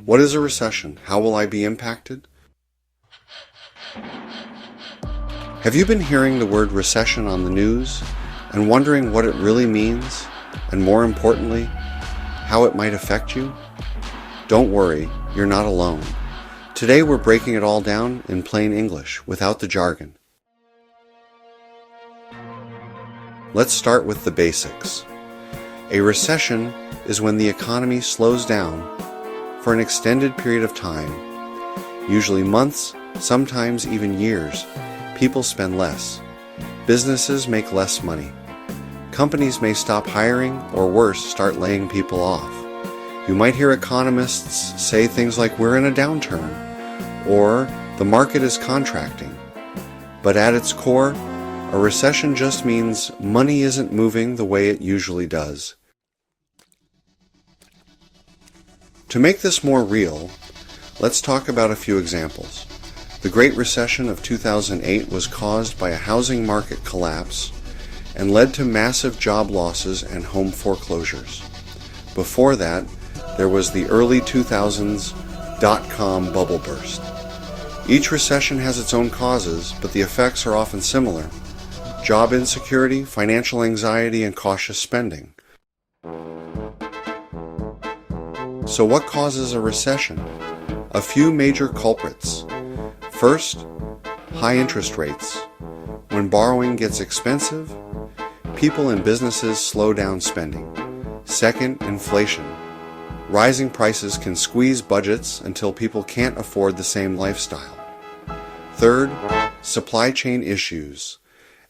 What is a recession? How will I be impacted? Have you been hearing the word recession on the news and wondering what it really means, and more importantly, how it might affect you? Don't worry, you're not alone. Today we're breaking it all down in plain English, without the jargon. Let's start with the basics. A recession is when the economy slows down for an extended period of time, usually months, sometimes even years. People spend less. Businesses make less money. Companies may stop hiring, or worse, start laying people off. You might hear economists say things like we're in a downturn, or the market is contracting. But at its core, a recession just means money isn't moving the way it usually does. To make this more real, let's talk about a few examples. The Great Recession of 2008 was caused by a housing market collapse and led to massive job losses and home foreclosures. Before that, there was the early 2000s dot-com bubble burst. Each recession has its own causes, but the effects are often similar: job insecurity, financial anxiety, and cautious spending. So what causes a recession? A few major culprits. First, high interest rates. When borrowing gets expensive, people and businesses slow down spending. Second, inflation. Rising prices can squeeze budgets until people can't afford the same lifestyle. Third, supply chain issues.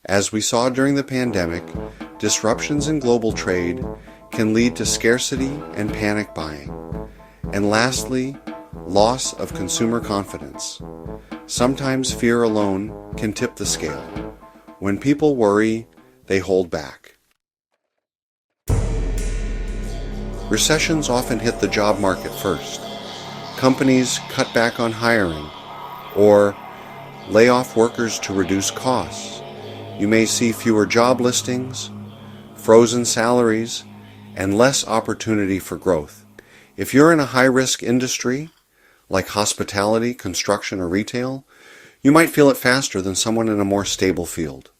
As we saw during the pandemic, disruptions in global trade can lead to scarcity and panic buying. And lastly, loss of consumer confidence. Sometimes fear alone can tip the scale. When people worry, they hold back. Recessions often hit the job market first. Companies cut back on hiring or lay off workers to reduce costs. You may see fewer job listings, frozen salaries, and less opportunity for growth. If you're in a high-risk industry, like hospitality, construction, or retail, you might feel it faster than someone in a more stable field.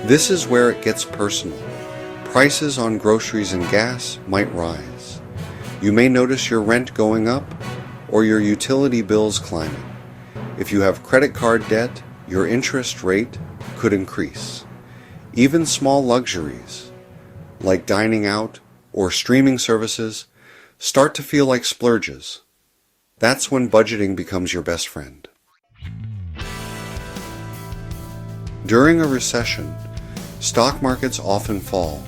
This is where it gets personal. Prices on groceries and gas might rise. You may notice your rent going up or your utility bills climbing. If you have credit card debt, your interest rate could increase. Even small luxuries, like dining out or streaming services, start to feel like splurges. That's when budgeting becomes your best friend. During a recession, stock markets often fall.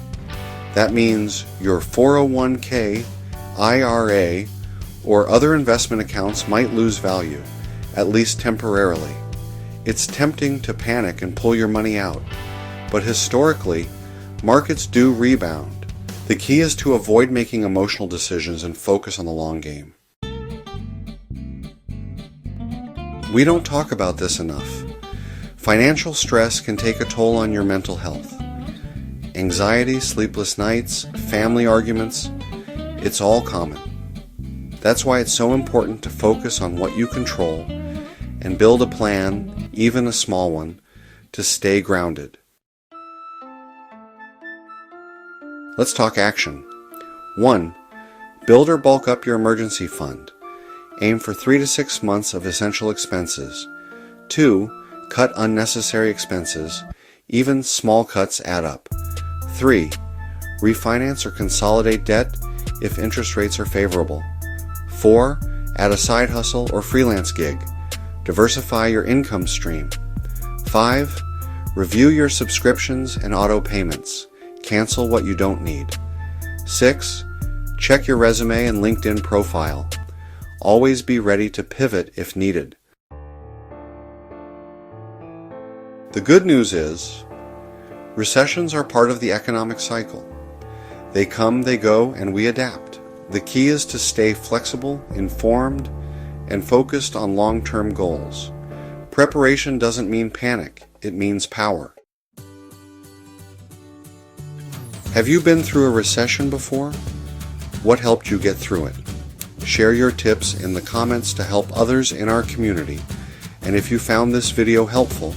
That means your 401k, IRA, or other investment accounts might lose value, at least temporarily. It's tempting to panic and pull your money out, but historically, markets do rebound. The key is to avoid making emotional decisions and focus on the long game. We don't talk about this enough. Financial stress can take a toll on your mental health. Anxiety, sleepless nights, family arguments, it's all common. That's why it's so important to focus on what you control and build a plan, even a small one, to stay grounded. Let's talk action. 1. Build or bulk up your emergency fund. Aim for 3 to 6 months of essential expenses. 2. Cut unnecessary expenses. Even small cuts add up. 3. Refinance or consolidate debt if interest rates are favorable. 4. Add a side hustle or freelance gig. Diversify your income stream. 5. Review your subscriptions and auto payments. Cancel what you don't need. 6. Check your resume and LinkedIn profile. Always be ready to pivot if needed. The good news is, recessions are part of the economic cycle. They come, they go, and we adapt. The key is to stay flexible, informed, and focused on long-term goals. Preparation doesn't mean panic, it means power. Have you been through a recession before? What helped you get through it? Share your tips in the comments to help others in our community. And if you found this video helpful,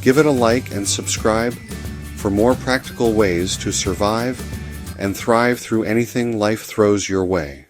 give it a like and subscribe for more practical ways to survive and thrive through anything life throws your way.